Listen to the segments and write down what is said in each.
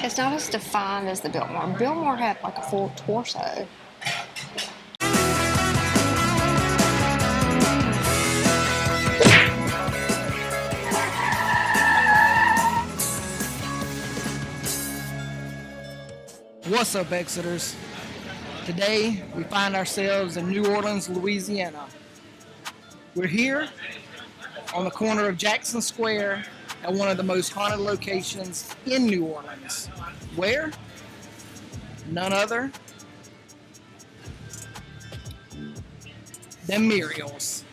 It's not as defined as the Biltmore. Biltmore had like a full torso. What's up, Exeters? Today, we find ourselves in New Orleans, Louisiana. We're here on the corner of Jackson Square at one of the most haunted locations in New Orleans. Where? None other than Muriel's.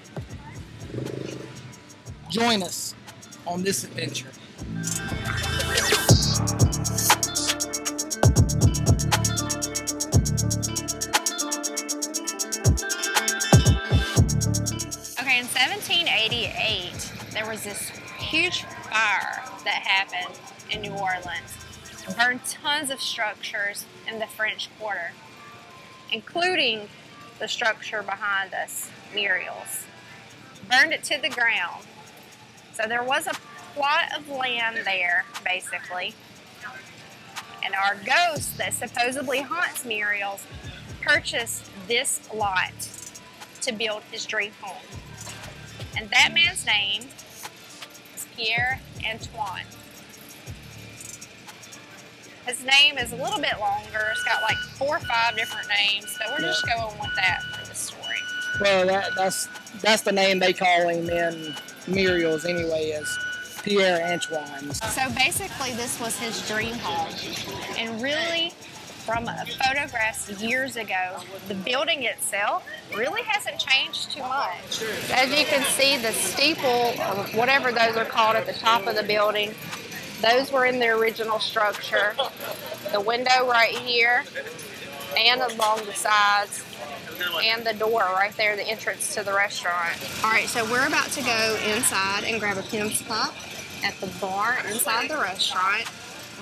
Join us on this adventure. Okay, in 1788, there was this huge fire that happened in New Orleans. It burned tons of structures in the French Quarter, including the structure behind us, Muriel's. Burned it to the ground. So there was a plot of land there, basically. And our ghost that supposedly haunts Muriel's purchased this lot to build his dream home. And that man's name is Pierre Antoine. His name is a little bit longer. It's got like 4 or 5 different names, so we're just going with that for the story. Well, that's the name they call him in Muriel's anyway, is Pierre Antoine. So basically this was his dream home. And really, from photographs years ago, the building itself really hasn't changed too much. As you can see, the steeple, or whatever those are called at the top of the building, those were in the original structure. The window right here, and along the sides, and the door right there, the entrance to the restaurant. All right, so we're about to go inside and grab a Pim's Cup at the bar inside the restaurant.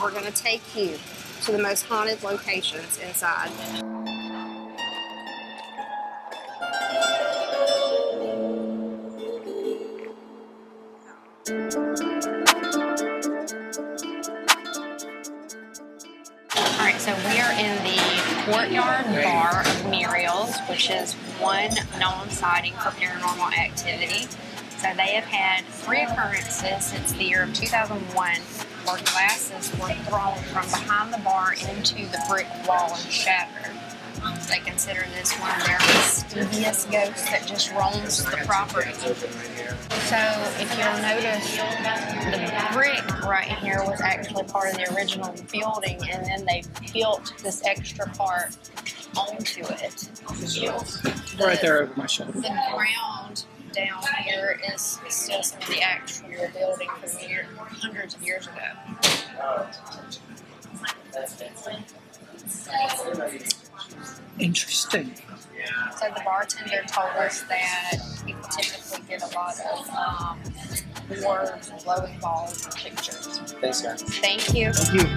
We're gonna take you to the most haunted locations inside. Alright, so we are in the Courtyard bar of Muriel's, which is one known sighting for paranormal activity. So they have had 3 occurrences since the year of 2001 where glasses were thrown from behind the bar into the brick wall and shattered. They consider this one of their mysterious ghosts that just roams the property. So if you'll notice, the brick right here was actually part of the original building, and then they built this extra part onto it. Right there over my shoulder. The ground down here is still some of the actual building from hundreds of years ago. Interesting. So the bartender told us that people typically get a lot of orbs and glowing balls and pictures. Thanks, guys. Thank you. Thank you.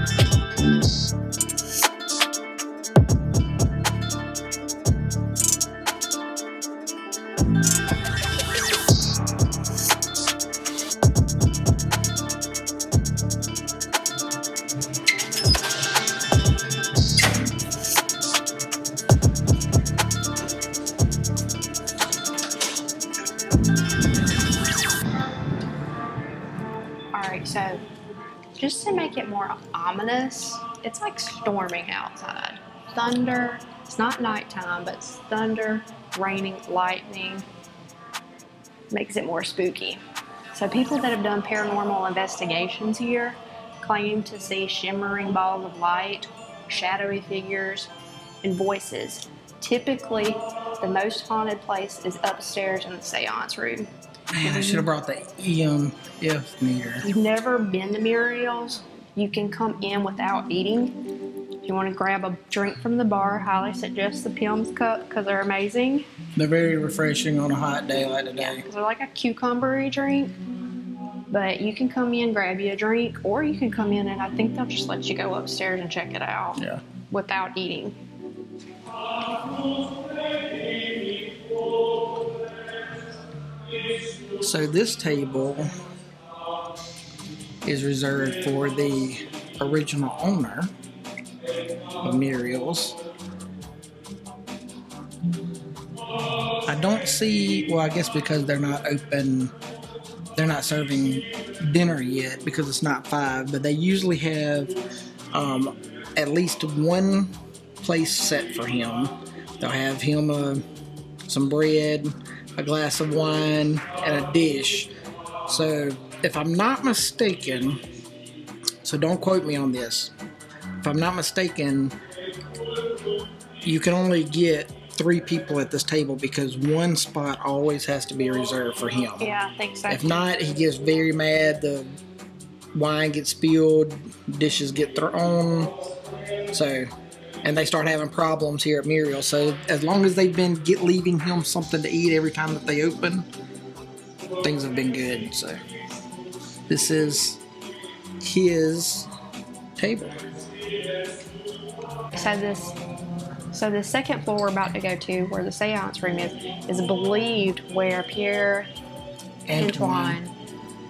Alright, so just to make it more ominous, it's like storming outside. Thunder, it's not nighttime, but it's thunder, raining, lightning, makes it more spooky. So people that have done paranormal investigations here claim to see shimmering balls of light, shadowy figures, and voices. Typically, the most haunted place is upstairs in the seance room. Man, I should have brought the EMF meter. You've never been to Muriel's, you can come in without eating. If you want to grab a drink from the bar, highly suggest the Pim's Cup because they're amazing. They're very refreshing on a hot day like today. They're like a cucumbery drink. But you can come in, grab you a drink, or you can come in and I think they'll just let you go upstairs and check it out without eating. So this table is reserved for the original owner of Muriel's. I don't see, well, I guess because they're not open, they're not serving dinner yet because it's not 5, but they usually have at least one place set for him. They'll have him some bread, a glass of wine, and a dish. So if I'm not mistaken, so don't quote me on this, if I'm not mistaken, you can only get 3 people at this table because one spot always has to be reserved for him. Yeah, I think so. If not, he gets very mad. The wine gets spilled, dishes get thrown. So, and they start having problems here at Muriel. So as long as they've been leaving him something to eat every time that they open, things have been good. So this is his table. So the second floor we're about to go to, where the seance room is believed where Pierre Antoine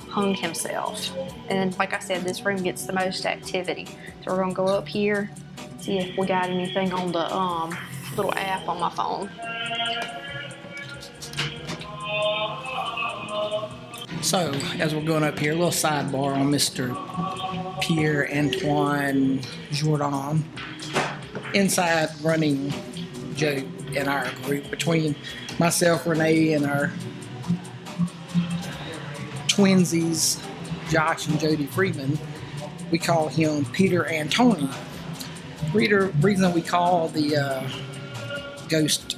hung himself. And like I said, this room gets the most activity. So we're gonna go up here, see if we got anything on the little app on my phone. So as we're going up here, a little sidebar on Mr. Pierre Antoine Jourdan. Inside running joke in our group between myself, Renee, and our twinsies, Josh and Jody Freeman, we call him Pierre Antoine. Reason we call the ghost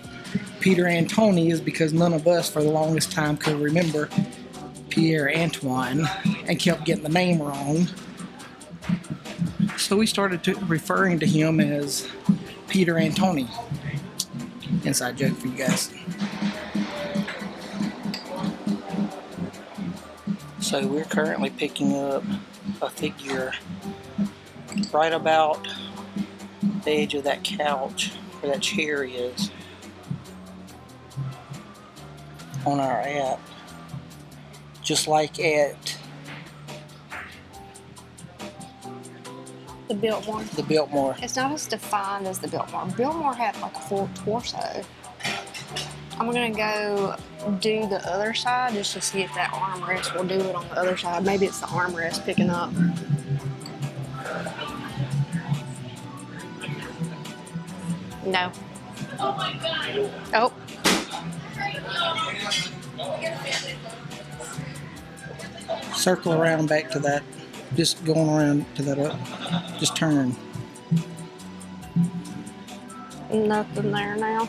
Pierre Antoine is because none of us for the longest time could remember Pierre Antoine and kept getting the name wrong. So we started referring to him as Pierre Antoine. Inside joke for you guys. So we're currently picking up a figure right about the edge of that couch where that chair is on our app. Just like at The Biltmore. the Biltmore. It's not as defined as the Biltmore. Biltmore had like a full torso. I'm gonna go do the other side just to see if that armrest will do it on the other side. Maybe it's the armrest picking up. No. Oh. Circle around back to that. Just going around to that up. Just turn. Nothing there now.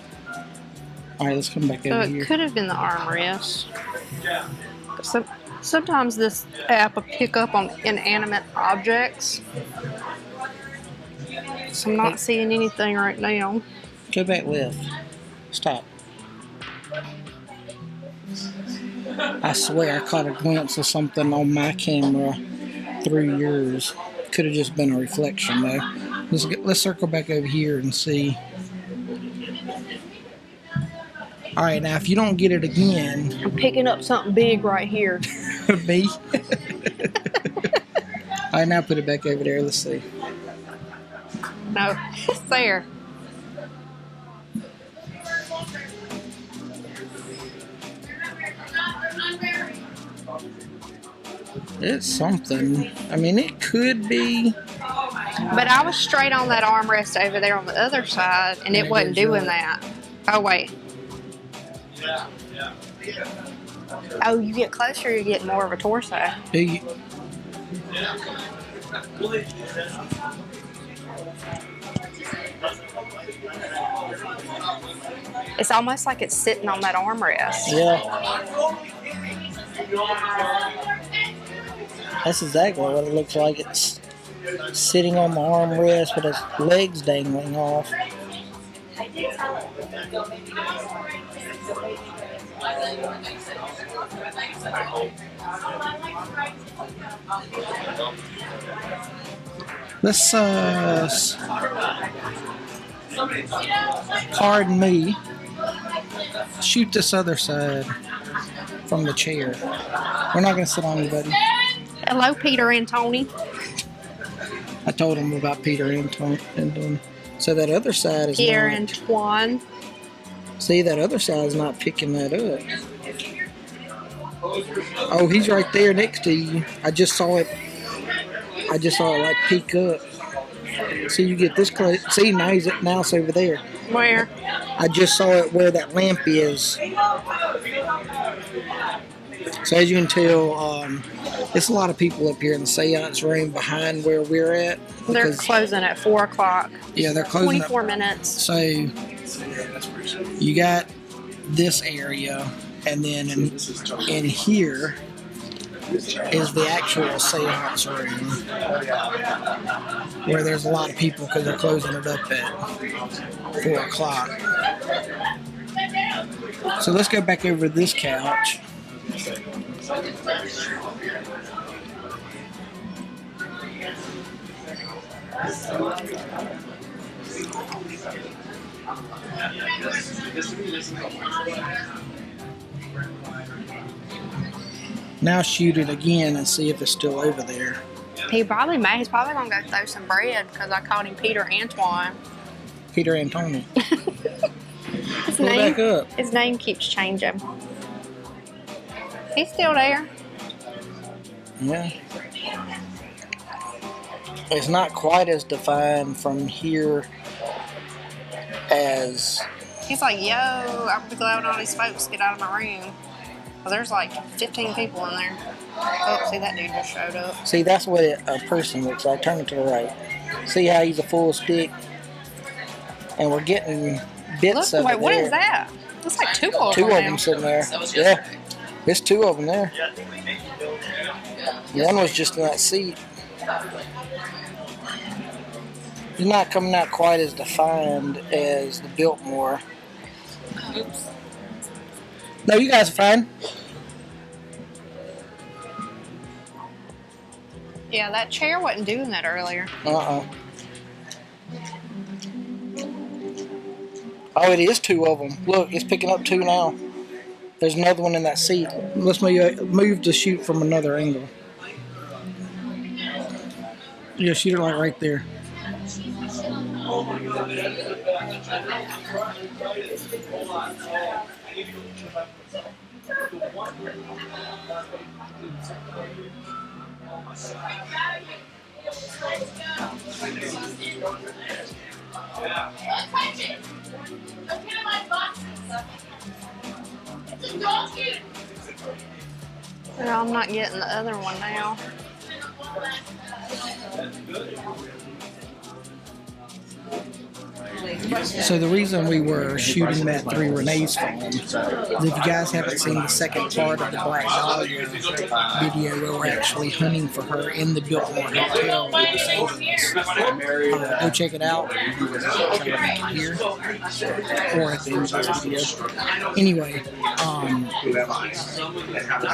Alright, let's come back So over it here. could have been the armrest. Sometimes this app will pick up on inanimate objects. So I'm not seeing anything right now. Go back left. Stop. I swear I caught a glimpse of something on my camera through yours. Could have just been a reflection though. Let's circle back over here and see. Alright, now if you don't get it again. I'm picking up something big right here. Me? Alright, now put it back over there. Let's see. No, it's there. It's something. I mean, it could be. But I was straight on that armrest over there on the other side, and it wasn't doing that. Oh, wait. Oh, you get closer, you get more of a torso. Do you? It's almost like it's sitting on that armrest. Yeah. That's exactly what it looks like. It's sitting on the armrest with its legs dangling off. Let's pardon me, shoot this other side from the chair. We're not going to sit on anybody. Hello, Pierre Antoine. I told him about Pierre Antoine. So that other side is Pierre not. Antoine. See, that other side is not picking that up. Oh, he's right there next to you. I just saw it like peek up. See, you get this close. See, now it's over there. Where? I just saw it where that lamp is. So as you can tell, it's a lot of people up here in the seance room behind where we're at. They're closing at 4 o'clock. Yeah, they're closing 24 minutes. So you got this area, and then in here is the actual seance room where there's a lot of people because they're closing it up at 4 o'clock. So let's go back over to this couch. Now shoot it again and see if it's still over there. He probably may. He's probably going to go throw some bread because I called him Pierre Antoine. Pierre Antoine. Pull back up. His name keeps changing. He's still there. Yeah. It's not quite as defined from here as... He's like, yo, I'm glad all these folks get out of my room. Well, there's like 15 people in there. Oh, see, that dude just showed up. See, that's what a person looks like. Turn it to the right. See how he's a full stick? And we're getting bits of it. Wait, what there. is that? Looks like two of them. Two of them sitting there. Yeah. There's two of them there. One was just in that seat. He's not coming out quite as defined as the Biltmore. Oops. No, you guys are fine. Yeah, that chair wasn't doing that earlier. Oh, it is two of them. Look, it's picking up two now. There's another one in that seat. Let's move to shoot from another angle. Yeah, shoot it like right there. No, I'm not getting the other one now. So the reason we were shooting that through Renee's phone is if you guys haven't seen the second part of the Black Dahlia video where we're actually hunting for her in the Biltmore Hotel in Los Angeles, go check it out here or at the end of this video. Anyway,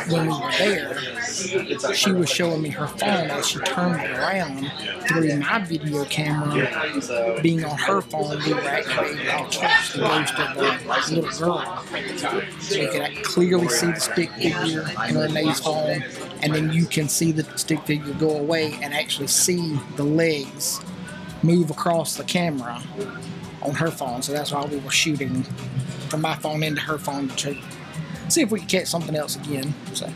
when we were there, she was showing me her phone as she turned it around through my video camera being on her phone. We were actually able to catch the ghost of the little girl. So you could clearly see the stick figure in Renee's phone, and then you can see the stick figure go away and actually see the legs move across the camera on her phone. So that's why we were shooting from my phone into her phone to see if we could catch something else again. So.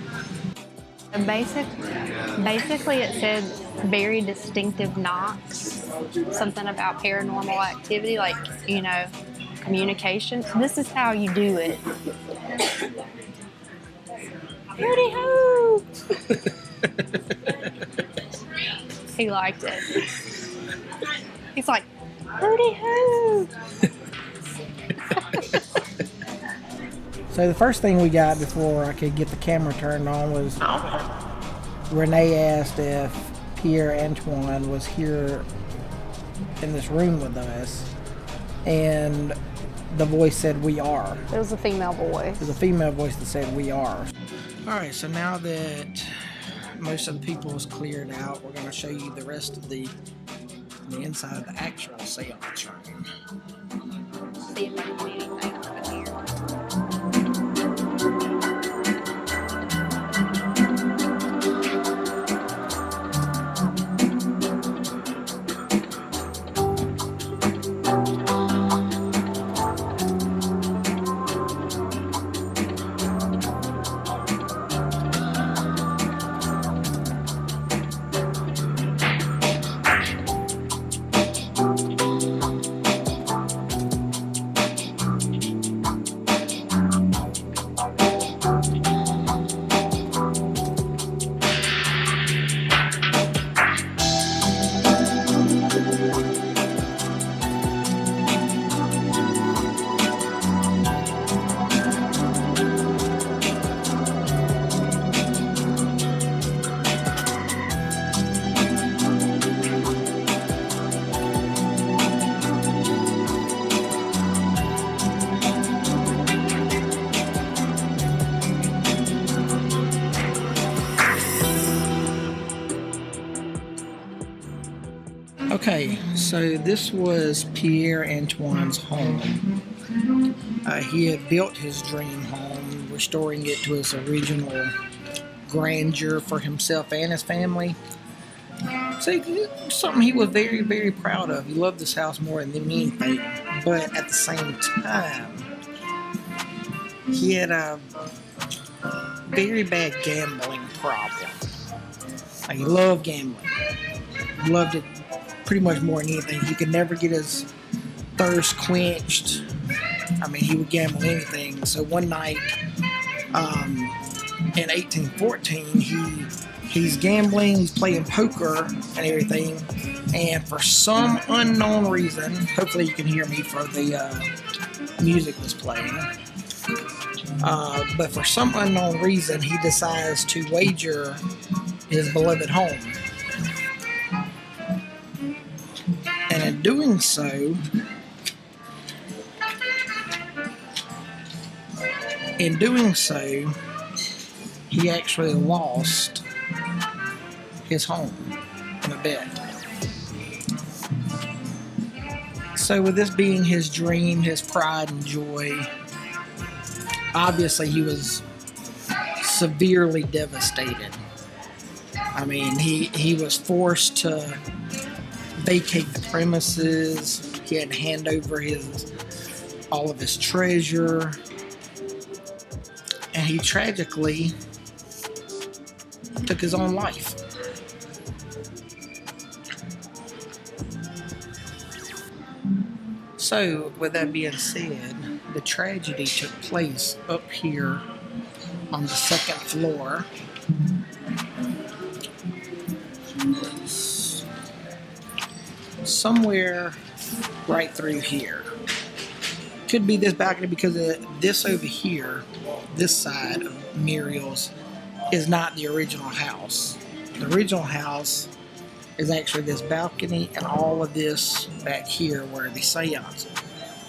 Basically, it said very distinctive knocks. Something about paranormal activity, like, you know, communication. This is how you do it. Howdy ho! He liked it. He's like, howdy ho! So the first thing we got before I could get the camera turned on was Renee asked if Pierre Antoine was here in this room with us, and the voice said we are. It was a female voice. It was a female voice that said we are. Alright, so now that most of the people is cleared out, we're going to show you the rest of the inside of the actual seance room. See if I can see anything over here. So this was Pierre Antoine's home. He had built his dream home, restoring it to its original grandeur for himself and his family. So something he was very, very proud of. He loved this house more than anything. But at the same time, he had a very bad gambling problem. Like, he loved gambling. He loved it pretty much more than anything. He could never get his thirst quenched. I mean, he would gamble anything. So one night, in 1814, he's gambling, he's playing poker and everything, and for some unknown reason, hopefully you can hear me for the music was playing, but for some unknown reason, he decides to wager his beloved home. And in doing so, he actually lost his home in a bet. So with this being his dream, his pride and joy, obviously he was severely devastated. I mean, he was forced to vacate the premises. He had to hand over all of his treasure. And he tragically took his own life. So, with that being said, the tragedy took place up here on the second floor. Somewhere right through here. Could be this balcony because this over here, this side of Muriel's, is not the original house. The original house is actually this balcony and all of this back here where the seance,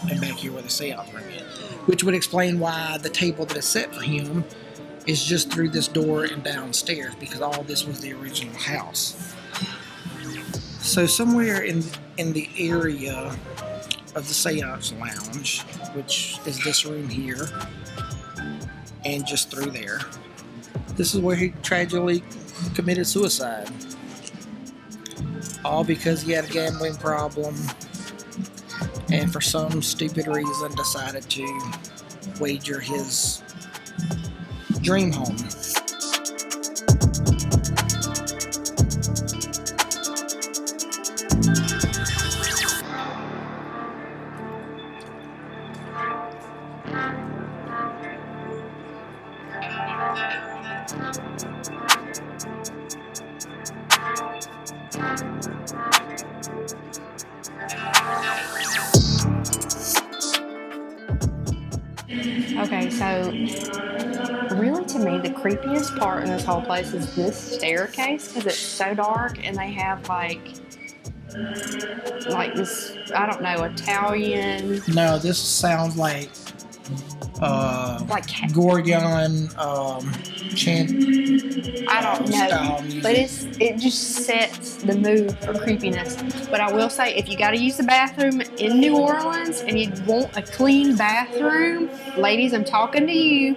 and back here where the seance room is, which would explain why the table that is set for him is just through this door and downstairs, because all this was the original house. So somewhere in the area of the seance lounge, which is this room here, and just through there, this is where he tragically committed suicide. All because he had a gambling problem and for some stupid reason decided to wager his dream home. Okay, so really to me, the creepiest part in this whole place is this staircase because it's so dark and they have like this, I don't know, Italian. No, this sounds like Gorgon chant. I don't know, style music. but it just sets the mood for creepiness. But I will say, if you got to use the bathroom in New Orleans and you want a clean bathroom, ladies, I'm talking to you.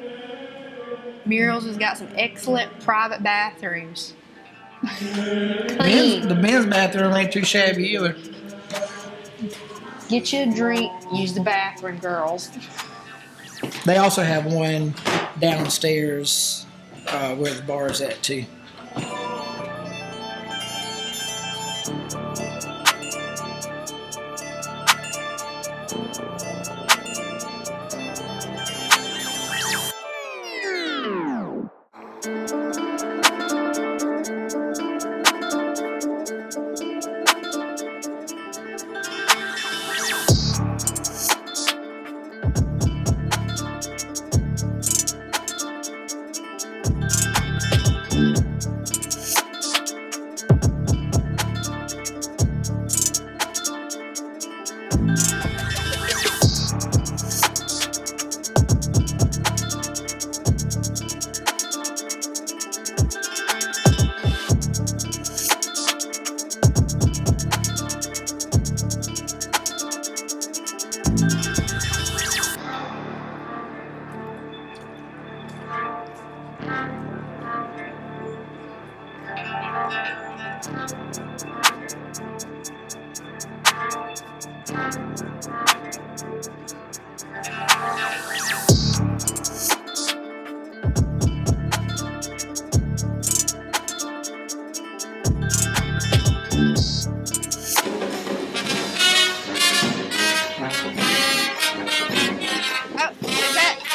Muriel's has got some excellent private bathrooms. Clean. The men's bathroom ain't too shabby either. Get you a drink, use the bathroom, girls. They also have one downstairs where the bar is at too.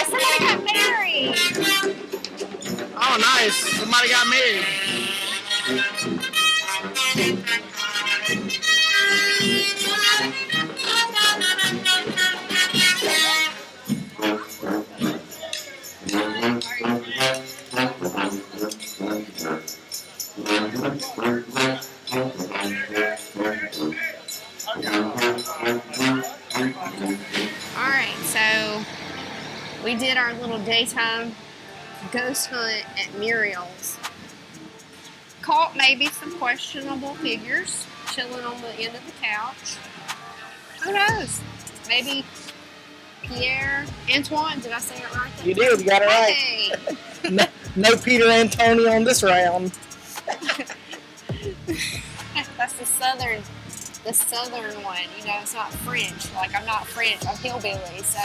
Somebody got married. Oh, nice. Somebody got married. Alright, so we did our little daytime ghost hunt at Muriel's. Caught maybe some questionable figures chilling on the end of the couch. Who knows? Maybe Pierre Antoine, did I say it right? You did, you got it right. Hey. No Pierre Antoine on this round. That's the southern one. You know, it's not French. Like, I'm not French. I'm hillbilly, so.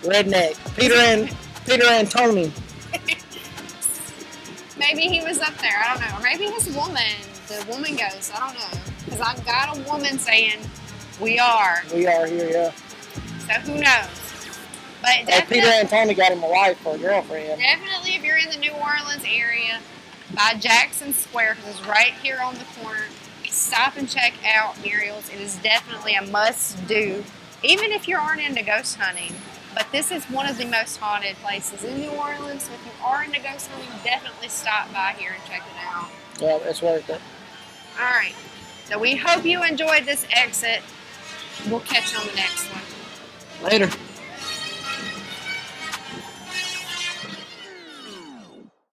Redneck. Peter Antoine. Maybe he was up there. I don't know. Or maybe his woman, the woman ghost. I don't know. Because I've got a woman saying, we are. We are here, yeah. So who knows? But definitely, Peter Antoine got him a wife or a girlfriend. Definitely, if you're in the New Orleans area, by Jackson Square, because it's right here on the corner, stop and check out Muriel's. It is definitely a must-do, even if you aren't into ghost hunting. But this is one of the most haunted places in New Orleans, so if you are into ghost hunting, definitely stop by here and check it out. Yeah, it's worth it. All right, so we hope you enjoyed this exit. We'll catch you on the next one. Later.